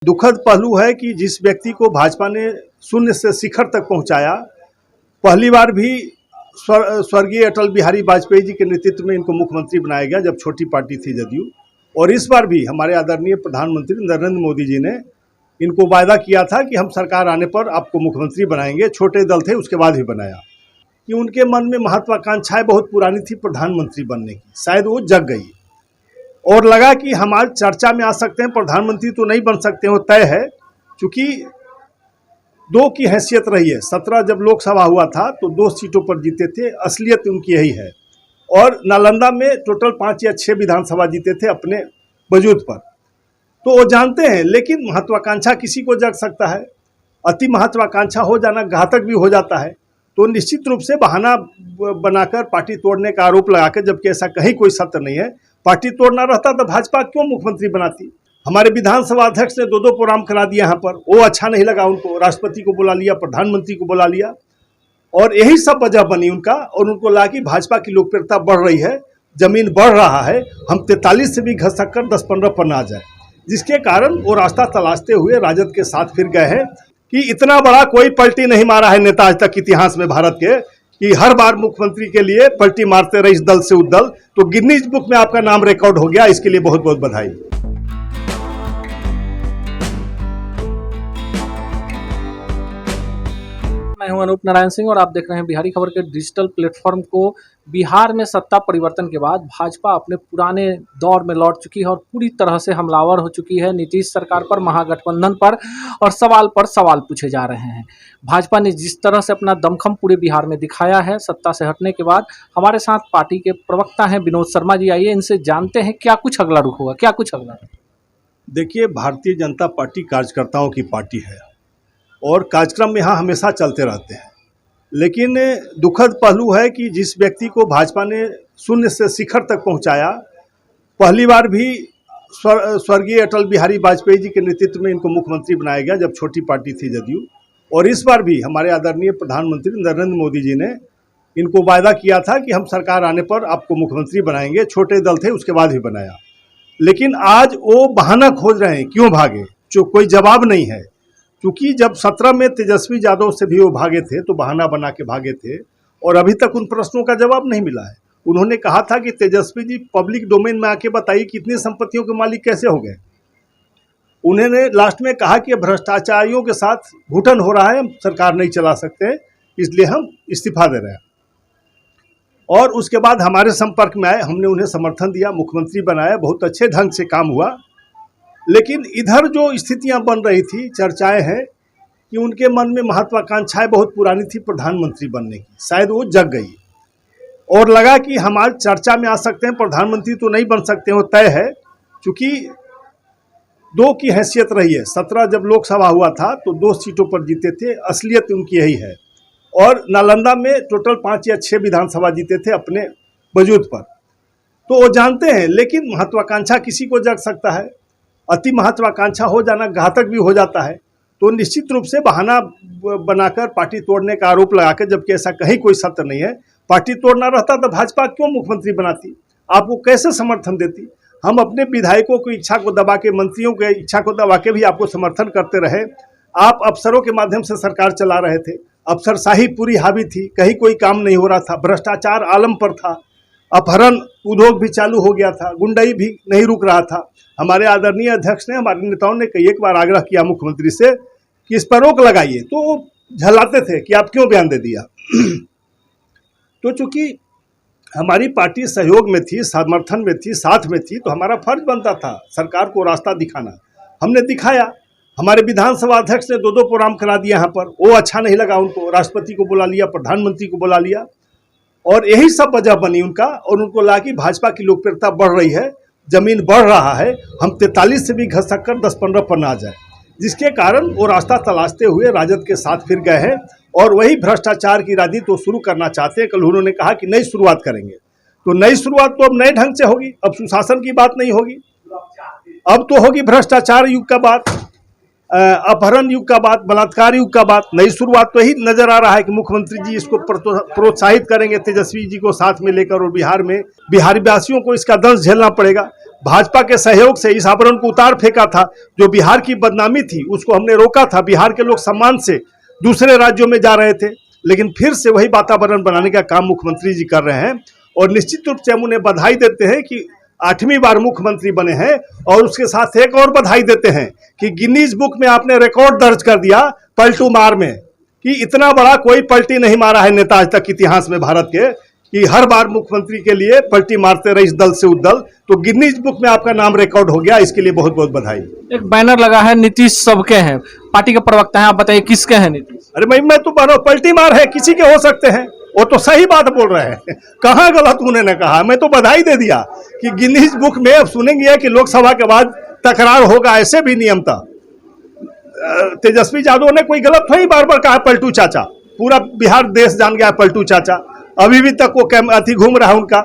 दुखद पहलू है कि जिस व्यक्ति को भाजपा ने शून्य से शिखर तक पहुंचाया, पहली बार भी स्वर्गीय अटल बिहारी वाजपेयी जी के नेतृत्व में इनको मुख्यमंत्री बनाया गया जब छोटी पार्टी थी जदयू। और इस बार भी हमारे आदरणीय प्रधानमंत्री नरेंद्र मोदी जी ने इनको वायदा किया था कि हम सरकार आने पर आपको मुख्यमंत्री बनाएंगे। छोटे दल थे, उसके बाद ही बनाया कि उनके मन में महत्वाकांक्षाएं बहुत पुरानी थी प्रधानमंत्री बनने की। शायद वो जग गई और लगा कि हमारे चर्चा में आ सकते हैं, प्रधानमंत्री तो नहीं बन सकते, वो तय है। चूंकि दो की हैसियत रही है, 17 जब लोकसभा हुआ था तो 2 सीटों पर जीते थे, असलियत उनकी यही है। और नालंदा में टोटल 5 या 6 विधानसभा जीते थे अपने वजूद पर। तो वो जानते हैं, लेकिन महत्वाकांक्षा किसी को जग सकता है। अति महत्वाकांक्षा हो जाना घातक भी हो जाता है। तो निश्चित रूप से बहाना बनाकर पार्टी तोड़ने का आरोप लगाकर, जबकि ऐसा कहीं कोई सत्य नहीं है। पार्टी तोड़ना रहता तो भाजपा क्यों मुख्यमंत्री बनाती। हमारे विधानसभा अध्यक्ष ने 2 प्रोग्राम करा दिया यहाँ पर, वो अच्छा नहीं लगा उनको, राष्ट्रपति को बुला लिया, प्रधानमंत्री को बुला लिया, और यही सब वजह बनी उनका। और उनको लगा कि भाजपा की लोकप्रियता बढ़ रही है, जमीन बढ़ रहा है, हम 43 से भी घसक कर 10-15 पर ना जाए, जिसके कारण वो रास्ता तलाशते हुए राजद के साथ फिर गए हैं। कि इतना बड़ा कोई पलटी नहीं मारा है नेता आज तक इतिहास में भारत के, कि हर बार मुख्यमंत्री के लिए पलटी मारते रहे इस दल से उस दल। तो गिनीज बुक में आपका नाम रिकॉर्ड हो गया, इसके लिए बहुत बहुत बधाई। मैं हूं अनूप नारायण सिंह और आप देख रहे हैं बिहारी खबर के डिजिटल प्लेटफॉर्म को। बिहार में सत्ता परिवर्तन के बाद भाजपा अपने पुराने दौर में लौट चुकी है और पूरी तरह से हमलावर हो चुकी है नीतीश सरकार पर, महागठबंधन पर, और सवाल पर सवाल पूछे जा रहे हैं। भाजपा ने जिस तरह से अपना दमखम पूरे बिहार में दिखाया है सत्ता से हटने के बाद, हमारे साथ पार्टी के प्रवक्ता हैं विनोद शर्मा जी। आइए इनसे जानते हैं क्या कुछ अगला रुख होगा, क्या कुछ अगला। देखिए, भारतीय जनता पार्टी कार्यकर्ताओं की पार्टी है और कार्यक्रम यहाँ हमेशा चलते रहते हैं। लेकिन दुखद पहलू है कि जिस व्यक्ति को भाजपा ने शून्य से शिखर तक पहुंचाया, पहली बार भी स्वर्गीय अटल बिहारी वाजपेयी जी के नेतृत्व में इनको मुख्यमंत्री बनाया गया जब छोटी पार्टी थी जदयू। और इस बार भी हमारे आदरणीय प्रधानमंत्री नरेंद्र मोदी जी ने इनको वायदा किया था कि हम सरकार आने पर आपको मुख्यमंत्री बनाएंगे। छोटे दल थे, उसके बाद ही बनाया। लेकिन आज वो बहाना खोज रहे हैं, क्यों भागे, जो कोई जवाब नहीं है। क्योंकि जब 17 में तेजस्वी यादव से भी वो भागे थे तो बहाना बना के भागे थे, और अभी तक उन प्रश्नों का जवाब नहीं मिला है। उन्होंने कहा था कि तेजस्वी जी पब्लिक डोमेन में आके बताइए कितनी संपत्तियों के मालिक कैसे हो गए। उन्होंने लास्ट में कहा कि भ्रष्टाचारियों के साथ घुटन हो रहा है, हम सरकार नहीं चला सकते, इसलिए हम इस्तीफा दे रहे हैं। और उसके बाद हमारे संपर्क में आए, हमने उन्हें समर्थन दिया, मुख्यमंत्री बनाया, बहुत अच्छे ढंग से काम हुआ। लेकिन इधर जो स्थितियां बन रही थी, चर्चाएं हैं कि उनके मन में महत्वाकांक्षाएं बहुत पुरानी थी प्रधानमंत्री बनने की। शायद वो जग गई और लगा कि हमारे चर्चा में आ सकते हैं, प्रधानमंत्री तो नहीं बन सकते, वो तय है। चूंकि 2 की हैसियत रही है, 17 जब लोकसभा हुआ था तो 2 सीटों पर जीते थे, असलियत उनकी यही है। और नालंदा में टोटल 5 या 6 विधानसभा जीते थे अपने वजूद पर। तो वो जानते हैं, लेकिन महत्वाकांक्षा किसी को जग सकता है। अति महत्वाकांक्षा हो जाना घातक भी हो जाता है। तो निश्चित रूप से बहाना बनाकर पार्टी तोड़ने का आरोप लगाकर, जबकि ऐसा कहीं कोई सत्य नहीं है। पार्टी तोड़ना रहता तो भाजपा क्यों मुख्यमंत्री बनाती, आपको कैसे समर्थन देती। हम अपने विधायकों की इच्छा को दबा के, मंत्रियों की इच्छा को दबा के भी आपको समर्थन करते रहे। आप अफसरों के माध्यम से सरकार चला रहे थे, अफसरशाही पूरी हावी थी, कहीं कोई काम नहीं हो रहा था, भ्रष्टाचार आलम पर था, अपहरण उद्योग भी चालू हो गया था, गुंडाई भी नहीं रुक रहा था। हमारे आदरणीय अध्यक्ष ने, हमारे नेताओं ने कई एक बार आग्रह किया मुख्यमंत्री से कि इस पर रोक लगाइए, तो वो झल्लाते थे कि आप क्यों बयान दे दिया। तो चूंकि हमारी पार्टी सहयोग में थी, समर्थन में थी, साथ में थी, तो हमारा फर्ज बनता था सरकार को रास्ता दिखाना। हमने दिखाया। हमारे विधानसभा अध्यक्ष ने 2 प्रोग्राम करा दिया यहाँ पर, वो अच्छा नहीं लगा उनको, राष्ट्रपति को बुला लिया, प्रधानमंत्री को बुला लिया, और यही सब वजह बनी उनका। और उनको लगा कि भाजपा की लोकप्रियता बढ़ रही है, जमीन बढ़ रहा है, हम 43 से भी घसक कर 10-15 पर ना जाए, जिसके कारण वो रास्ता तलाशते हुए राजद के साथ फिर गए हैं। और वही भ्रष्टाचार की राजनीति तो शुरू करना चाहते हैं। कल उन्होंने कहा कि नई शुरुआत करेंगे, तो नई शुरुआत तो अब नए ढंग से होगी। अब सुशासन की बात नहीं होगी, अब तो होगी भ्रष्टाचार युग का बात, अपहरण युग का बात, बलात्कार युग का बात। नई शुरुआत तो ही नजर आ रहा है कि मुख्यमंत्री जी इसको प्रोत्साहित करेंगे तेजस्वी जी को साथ में लेकर, और बिहार में बिहारी वासियों को इसका दंश झेलना पड़ेगा। भाजपा के सहयोग से इस आवरण को उतार फेंका था। जो बिहार की बदनामी थी उसको हमने रोका था। बिहार के लोग सम्मान से दूसरे राज्यों में जा रहे थे, लेकिन फिर से वही वातावरण बनाने का काम मुख्यमंत्री जी कर रहे हैं। और निश्चित रूप से हम उन्हें बधाई देते हैं कि 8वीं बार मुख्यमंत्री बने हैं। और उसके साथ एक और बधाई देते हैं कि गिनीज बुक में आपने रिकॉर्ड दर्ज कर दिया पलटू मार में, कि इतना बड़ा कोई पलटी नहीं मारा है नेता आज तक इतिहास में भारत के, कि हर बार मुख्यमंत्री के लिए पलटी मारते रहे इस दल से उस दल। तो गिनीज बुक में आपका नाम रिकॉर्ड हो गया, इसके लिए बहुत बहुत बधाई। एक बैनर लगा है नीतीश सबके हैं, पार्टी के प्रवक्ता हैं, आप बताइए किसके हैं नीतीश? अरे भाई मैं तो बनो पलटी मार है, किसी के हो सकते हैं, वो तो सही बात बोल रहे हैं। कहाँ गलत उन्होंने कहा, मैं तो बधाई दे दिया कि गिनीज बुक में अब सुनेंगे कि लोकसभा के बाद तकरार होगा, ऐसे भी नियम था। तेजस्वी यादव ने कोई गलत थोड़ी बार बार कहा पलटू चाचा, पूरा बिहार देश जान गया पलटू चाचा। अभी भी तक वो अति घूम रहा है उनका।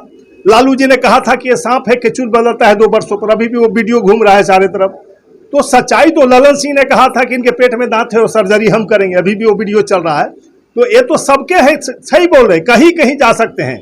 लालू जी ने कहा था कि ये सांप है केचुल बदलता है 2 वर्षों पर, अभी भी वो वीडियो घूम रहा है चारों तरफ। तो सच्चाई तो ललन सिंह ने कहा था कि इनके पेट में दांत है और सर्जरी हम करेंगे, अभी भी वो वीडियो चल रहा है। तो ये तो सबके हैं, सही बोल रहे, कहीं कहीं जा सकते हैं।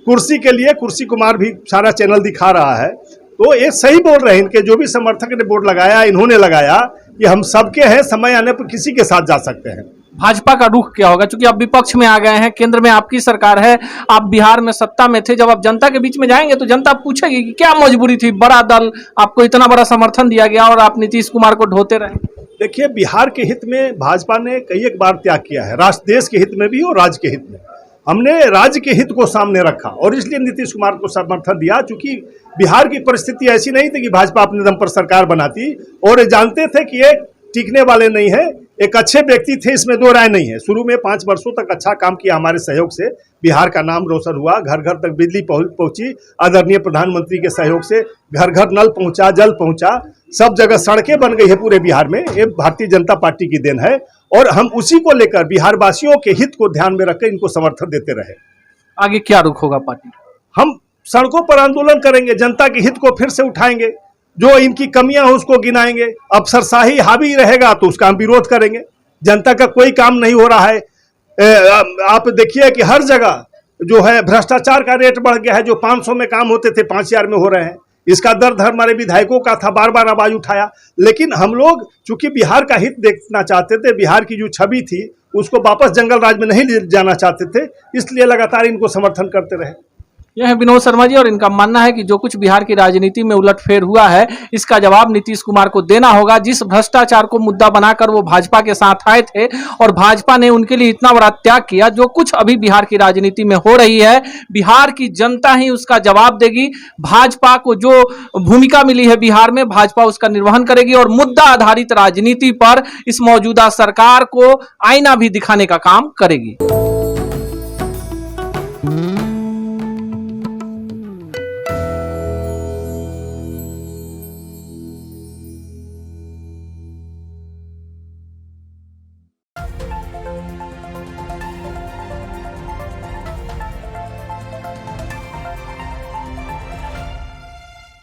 कुर्सी के लिए कुर्सी कुमार भी सारा चैनल दिखा रहा है, तो ये सही बोल रहे हैं। इनके जो भी समर्थक ने बोर्ड लगाया, इन्होंने लगाया कि हम सबके हैं, समय आने पर किसी के साथ जा सकते हैं। भाजपा का रुख क्या होगा, क्योंकि अब विपक्ष में आ गए हैं, केंद्र में आपकी सरकार है, आप बिहार में सत्ता में थे, जब आप जनता के बीच में जाएंगे तो जनता पूछेगी कि क्या मजबूरी थी, बड़ा दल आपको इतना बड़ा समर्थन दिया गया और आप नीतीश कुमार को ढोते रहे। देखिए, बिहार के हित में भाजपा ने कई एक बार त्याग किया है, राष्ट्र देश के हित में भी और राज्य के हित में। हमने राज्य के हित को सामने रखा और इसलिए नीतीश कुमार को समर्थन दिया, चूंकि बिहार की परिस्थिति ऐसी नहीं थी कि भाजपा अपने दम पर सरकार बनाती, और जानते थे कि ये टिकने वाले नहीं है। एक अच्छे व्यक्ति थे, इसमें 2 राय नहीं है। शुरू में 5 वर्षों तक अच्छा काम किया, हमारे सहयोग से बिहार का नाम रोशन हुआ, घर घर तक बिजली पहुंची, आदरणीय प्रधानमंत्री के सहयोग से घर घर नल पहुंचा, जल पहुंचा, सब जगह सड़कें बन गई है पूरे बिहार में। ये भारतीय जनता पार्टी की देन है और हम उसी को लेकर बिहार वासियों के हित को ध्यान में रखकर इनको समर्थन देते रहे। आगे क्या रुख होगा पार्टी? हम सड़कों पर आंदोलन करेंगे, जनता के हित को फिर से उठाएंगे, जो इनकी कमियां हो उसको गिनाएंगे। अफसरशाही हावी रहेगा तो उसका हम विरोध करेंगे। जनता का कोई काम नहीं हो रहा है। आप देखिए कि हर जगह जो है भ्रष्टाचार का रेट बढ़ गया है। जो 500 में काम होते थे 5000 में हो रहे हैं। इसका दर्द हमारे विधायकों का था, बार बार आवाज उठाया। लेकिन हम लोग चूंकि बिहार का हित देखना चाहते थे, बिहार की जो छवि थी उसको वापस जंगल राज में नहीं ले जाना चाहते थे, इसलिए लगातार इनको समर्थन करते रहे। यह है विनोद शर्मा जी, और इनका मानना है कि जो कुछ बिहार की राजनीति में उलटफेर हुआ है, इसका जवाब नीतीश कुमार को देना होगा। जिस भ्रष्टाचार को मुद्दा बनाकर वो भाजपा के साथ आए थे और भाजपा ने उनके लिए इतना बड़ा त्याग किया, जो कुछ अभी बिहार की राजनीति में हो रही है, बिहार की जनता ही उसका जवाब देगी। भाजपा को जो भूमिका मिली है बिहार में, भाजपा उसका निर्वहन करेगी और मुद्दा आधारित राजनीति पर इस मौजूदा सरकार को आईना भी दिखाने का काम करेगी।